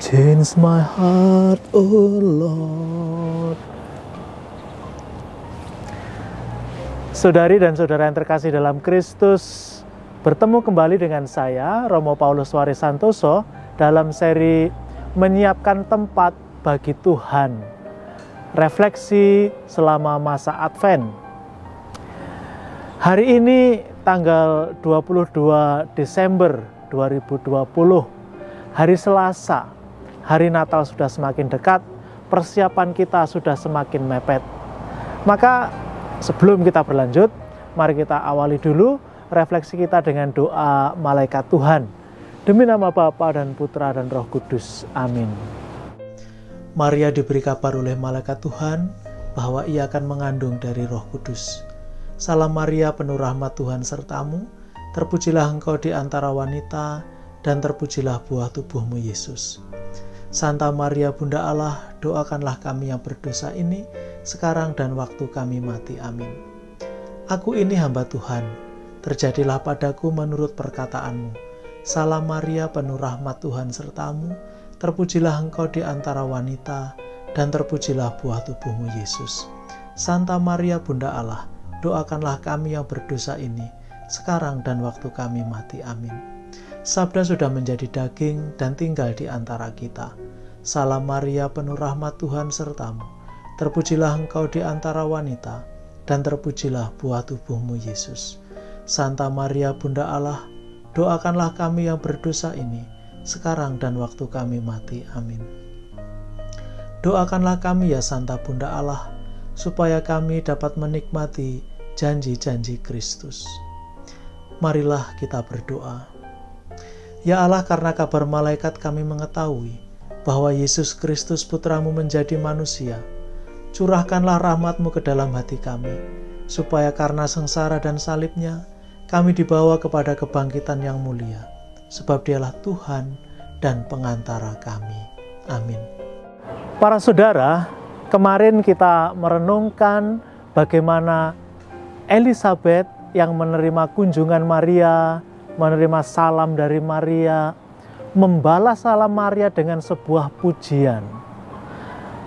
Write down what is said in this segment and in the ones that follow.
Change my heart, oh Lord. Saudari dan saudara yang terkasih dalam Kristus, bertemu kembali dengan saya, Romo Paulus Waris Santoso, dalam seri Menyiapkan Tempat bagi Tuhan. Refleksi selama masa Advent. Hari ini tanggal 22 Desember 2020, hari Selasa, hari Natal sudah semakin dekat, persiapan kita sudah semakin mepet. Maka sebelum kita berlanjut, mari kita awali dulu refleksi kita dengan doa malaikat Tuhan. Demi nama Bapa dan Putra dan Roh Kudus. Amin. Maria diberi kabar oleh malaikat Tuhan bahwa ia akan mengandung dari Roh Kudus. Salam Maria, penuh rahmat Tuhan sertamu, terpujilah engkau di antara wanita, dan terpujilah buah tubuhmu Yesus. Santa Maria Bunda Allah, doakanlah kami yang berdosa ini, sekarang dan waktu kami mati. Amin. Aku ini hamba Tuhan, terjadilah padaku menurut perkataanmu. Salam Maria, penuh rahmat Tuhan sertamu, terpujilah engkau di antara wanita, dan terpujilah buah tubuhmu Yesus. Santa Maria Bunda Allah, doakanlah kami yang berdosa ini, sekarang dan waktu kami mati. Amin. Sabda sudah menjadi daging dan tinggal di antara kita. Salam Maria, penuh rahmat Tuhan sertamu, terpujilah engkau di antara wanita, dan terpujilah buah tubuhmu Yesus. Santa Maria Bunda Allah, doakanlah kami yang berdosa ini, sekarang dan waktu kami mati. Amin. Doakanlah kami ya Santa Bunda Allah, supaya kami dapat menikmati janji-janji Kristus. Marilah kita berdoa. Ya Allah, karena kabar malaikat kami mengetahui bahwa Yesus Kristus Putramu menjadi manusia, curahkanlah rahmat-Mu ke dalam hati kami, supaya karena sengsara dan salibnya, kami dibawa kepada kebangkitan yang mulia, sebab Dialah Tuhan dan pengantara kami. Amin. Para saudara, kemarin kita merenungkan bagaimana Elizabeth yang menerima kunjungan Maria, menerima salam dari Maria, membalas salam Maria dengan sebuah pujian.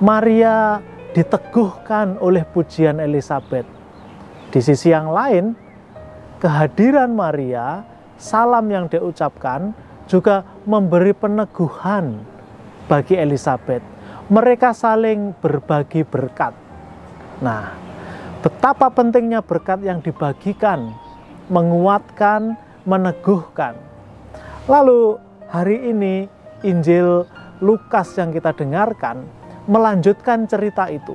Maria diteguhkan oleh pujian Elizabeth. Di sisi yang lain, kehadiran Maria, salam yang diucapkan juga memberi peneguhan bagi Elizabeth. Mereka saling berbagi berkat. Nah, betapa pentingnya berkat yang dibagikan, menguatkan, meneguhkan. Lalu hari ini Injil Lukas yang kita dengarkan melanjutkan cerita itu.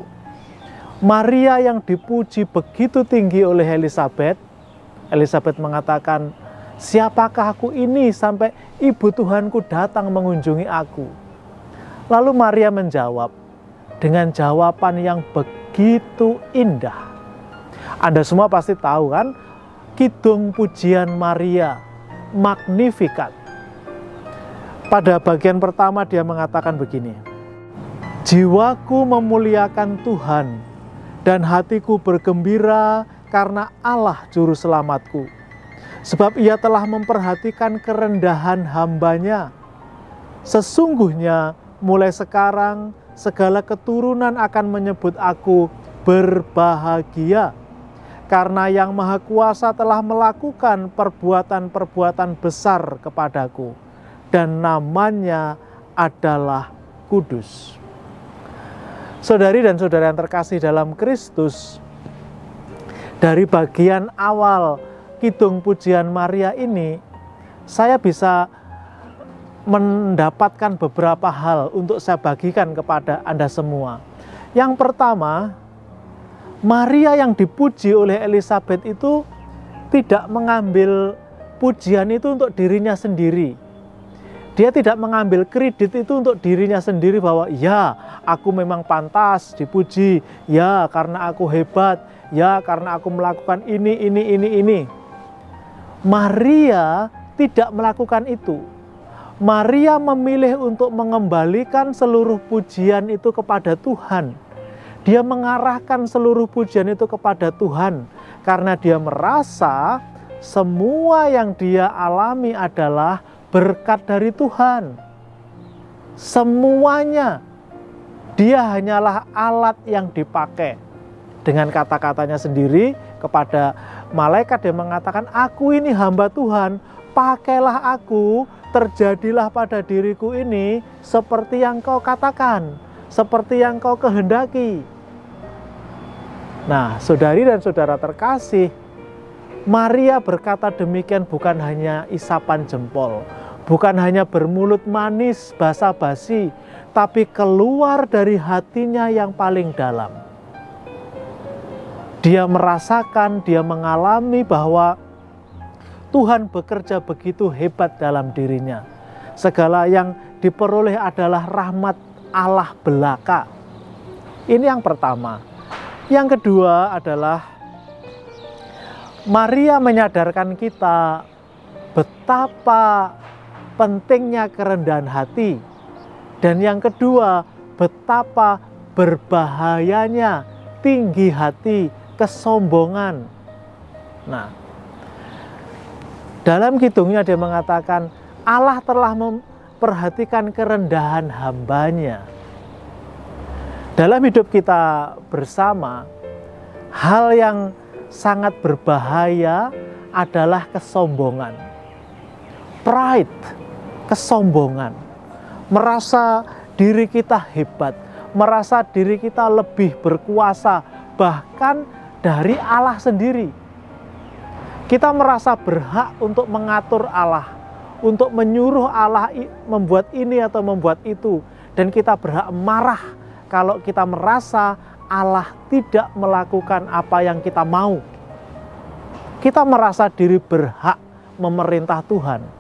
Maria yang dipuji begitu tinggi oleh Elizabeth, Elizabeth mengatakan, "Siapakah aku ini sampai ibu Tuhanku datang mengunjungi aku?" Lalu Maria menjawab dengan jawaban yang begitu indah. Anda semua pasti tahu kan, kidung pujian Maria, Magnificat. Pada bagian pertama dia mengatakan begini, "Jiwaku memuliakan Tuhan, dan hatiku bergembira karena Allah Juru Selamatku. Sebab Ia telah memperhatikan kerendahan hamba-Nya. Sesungguhnya mulai sekarang segala keturunan akan menyebut aku berbahagia, karena Yang Maha Kuasa telah melakukan perbuatan-perbuatan besar kepadaku, dan namanya adalah Kudus." Saudari dan saudara yang terkasih dalam Kristus, dari bagian awal kidung pujian Maria ini, saya bisa mendapatkan beberapa hal untuk saya bagikan kepada Anda semua. Yang pertama, Maria yang dipuji oleh Elizabeth itu tidak mengambil pujian itu untuk dirinya sendiri. Dia tidak mengambil kredit itu untuk dirinya sendiri bahwa ya, aku memang pantas dipuji, ya karena aku hebat, ya karena aku melakukan ini. Maria tidak melakukan itu. Maria memilih untuk mengembalikan seluruh pujian itu kepada Tuhan. Dia mengarahkan seluruh pujian itu kepada Tuhan karena dia merasa semua yang dia alami adalah berkat dari Tuhan. Semuanya, dia hanyalah alat yang dipakai. Dengan kata-katanya sendiri kepada malaikat, dia mengatakan, aku ini hamba Tuhan, pakailah aku, terjadilah pada diriku ini seperti yang kau katakan, seperti yang kau kehendaki. Nah, saudari dan saudara terkasih, Maria berkata demikian bukan hanya isapan jempol, bukan hanya bermulut manis, basa-basi, tapi keluar dari hatinya yang paling dalam. Dia merasakan, dia mengalami bahwa Tuhan bekerja begitu hebat dalam dirinya. Segala yang diperoleh adalah rahmat Allah belaka. Ini yang pertama. Yang kedua adalah Maria menyadarkan kita betapa pentingnya kerendahan hati. Dan yang kedua, betapa berbahayanya tinggi hati, kesombongan. Nah, dalam kidungnya dia mengatakan, Allah telah memperhatikan kerendahan hambanya. Dalam hidup kita bersama, hal yang sangat berbahaya adalah kesombongan. Pride, kesombongan. Merasa diri kita hebat, merasa diri kita lebih berkuasa, bahkan dari Allah sendiri. Kita merasa berhak untuk mengatur Allah, untuk menyuruh Allah membuat ini atau membuat itu. Dan kita berhak marah kalau kita merasa Allah tidak melakukan apa yang kita mau. Kita merasa diri berhak memerintah Tuhan.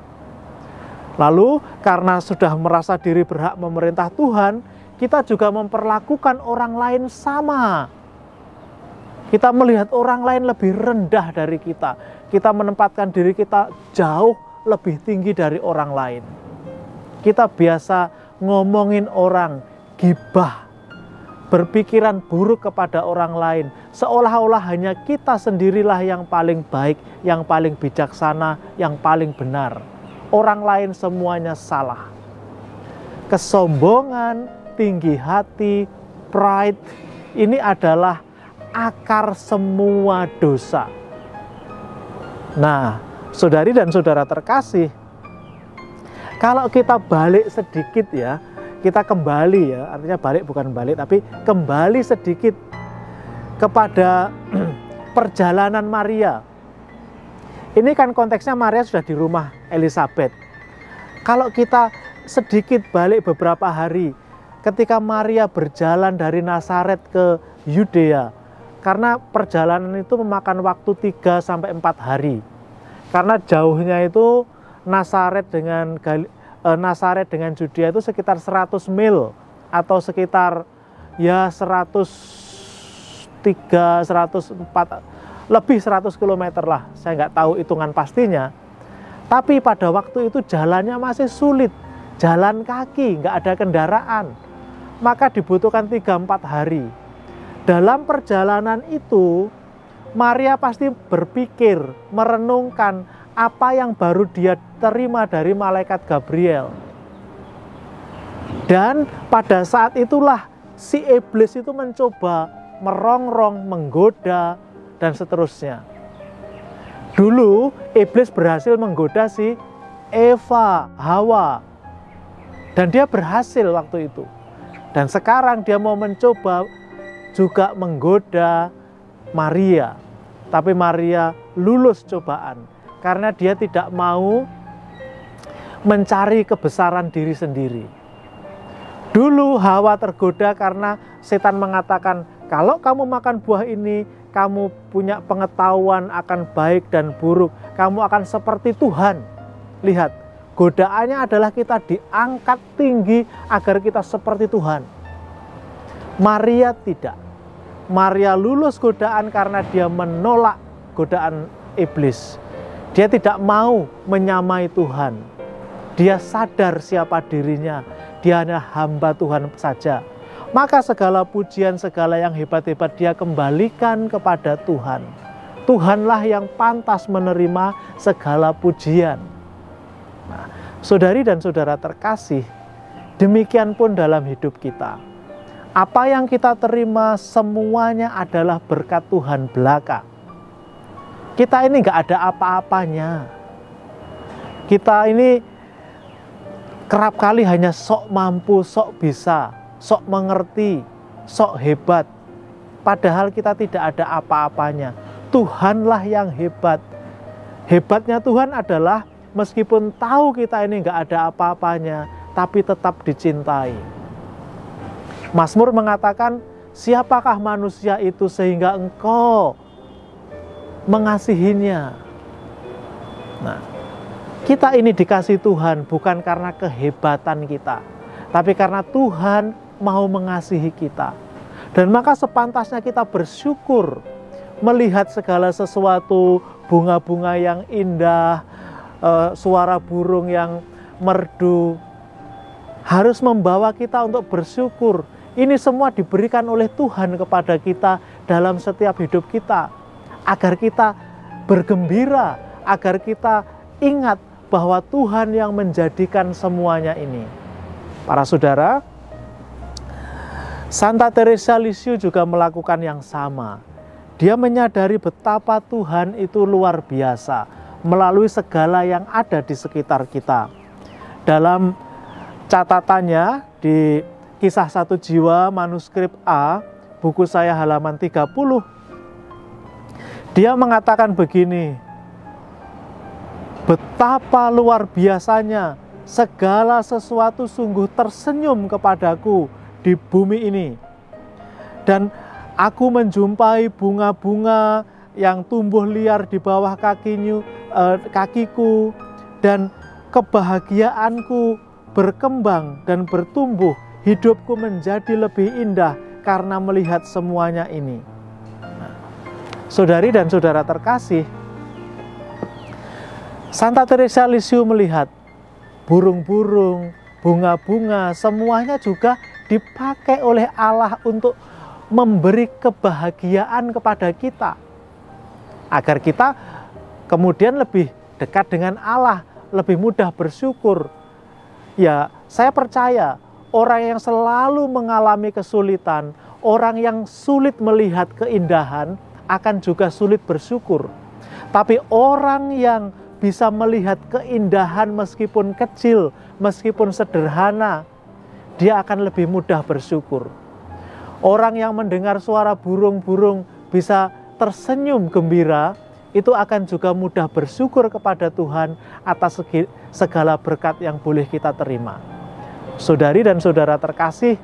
Lalu karena sudah merasa diri berhak memerintah Tuhan, kita juga memperlakukan orang lain sama. Kita melihat orang lain lebih rendah dari kita. Kita menempatkan diri kita jauh lebih tinggi dari orang lain. Kita biasa ngomongin orang, gibah, berpikiran buruk kepada orang lain, seolah-olah hanya kita sendirilah yang paling baik, yang paling bijaksana, yang paling benar. Orang lain semuanya salah. Kesombongan, tinggi hati, pride, ini adalah akar semua dosa. Nah, saudari dan saudara terkasih, kalau kita balik sedikit ya, kita kembali ya, artinya balik bukan balik, tapi kembali sedikit kepada perjalanan Maria. Ini kan konteksnya Maria sudah di rumah Elizabeth. Kalau kita sedikit balik beberapa hari, ketika Maria berjalan dari Nazaret ke Yudea, karena perjalanan itu memakan waktu 3-4 hari. Karena jauhnya itu Nazaret dengan Judea itu sekitar 100 mil atau sekitar ya 103, 104, lebih 100 km lah. Saya nggak tahu hitungan pastinya. Tapi pada waktu itu jalannya masih sulit, jalan kaki, nggak ada kendaraan. Maka dibutuhkan 3-4 hari. Dalam perjalanan itu, Maria pasti berpikir, merenungkan apa yang baru dia terima dari malaikat Gabriel. Dan pada saat itulah si iblis itu mencoba merongrong, menggoda, dan seterusnya. Dulu iblis berhasil menggoda si Eva, Hawa. Dan dia berhasil waktu itu. Dan sekarang dia mau mencoba juga menggoda Maria. Tapi Maria lulus cobaan. Karena dia tidak mau mencari kebesaran diri sendiri. Dulu Hawa tergoda karena setan mengatakan, kalau kamu makan buah ini, kamu punya pengetahuan akan baik dan buruk. Kamu akan seperti Tuhan. Lihat, godaannya adalah kita diangkat tinggi agar kita seperti Tuhan. Maria tidak. Maria lulus godaan karena dia menolak godaan iblis. Dia tidak mau menyamai Tuhan. Dia sadar siapa dirinya. Dia hanya hamba Tuhan saja. Maka segala pujian, segala yang hebat-hebat dia kembalikan kepada Tuhan. Tuhanlah yang pantas menerima segala pujian. Nah, saudari dan saudara terkasih, Demikian pun dalam hidup kita. Apa yang kita terima semuanya adalah berkat Tuhan belaka. Kita ini nggak ada apa-apanya. Kita ini kerap kali hanya sok mampu, sok bisa, sok mengerti, sok hebat. Padahal kita tidak ada apa-apanya. Tuhanlah yang hebat. Hebatnya Tuhan adalah meskipun tahu kita ini nggak ada apa-apanya, tapi tetap dicintai. Mazmur mengatakan, siapakah manusia itu sehingga engkau mengasihinya? Nah, kita ini dikasih Tuhan bukan karena kehebatan kita, tapi karena Tuhan mau mengasihi kita. Dan maka sepantasnya kita bersyukur melihat segala sesuatu, bunga-bunga yang indah, suara burung yang merdu, harus membawa kita untuk bersyukur. Ini semua diberikan oleh Tuhan kepada kita dalam setiap hidup kita, agar kita bergembira, agar kita ingat bahwa Tuhan yang menjadikan semuanya ini. Para saudara, Santa Teresa Lisieux juga melakukan yang sama. Dia menyadari betapa Tuhan itu luar biasa melalui segala yang ada di sekitar kita. Dalam catatannya di Kisah Satu Jiwa manuskrip A, buku saya halaman 30, dia mengatakan begini, betapa luar biasanya segala sesuatu sungguh tersenyum kepadaku di bumi ini. Dan aku menjumpai bunga-bunga yang tumbuh liar di bawah kakiku, dan kebahagiaanku berkembang dan bertumbuh. Hidupku menjadi lebih indah karena melihat semuanya ini. Nah, saudari dan saudara terkasih, Santa Teresa Lisieux melihat burung-burung, bunga-bunga, semuanya juga dipakai oleh Allah untuk memberi kebahagiaan kepada kita, agar kita kemudian lebih dekat dengan Allah, lebih mudah bersyukur. Ya, saya percaya orang yang selalu mengalami kesulitan, orang yang sulit melihat keindahan akan juga sulit bersyukur. Tapi orang yang bisa melihat keindahan meskipun kecil, meskipun sederhana, dia akan lebih mudah bersyukur. Orang yang mendengar suara burung-burung bisa tersenyum gembira, itu akan juga mudah bersyukur kepada Tuhan atas segala berkat yang boleh kita terima. Saudari dan saudara terkasih,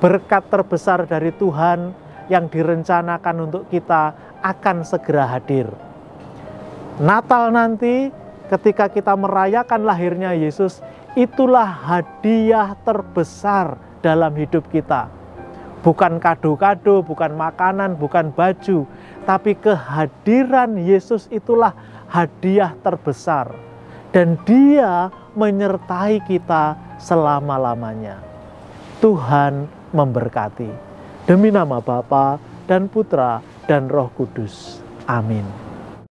berkat terbesar dari Tuhan yang direncanakan untuk kita akan segera hadir. Natal nanti ketika kita merayakan lahirnya Yesus, itulah hadiah terbesar dalam hidup kita. Bukan kado-kado, bukan makanan, bukan baju, tapi kehadiran Yesus itulah hadiah terbesar. Dan Dia menyertai kita selama-lamanya. Tuhan memberkati. Demi nama Bapa dan Putra dan Roh Kudus. Amin.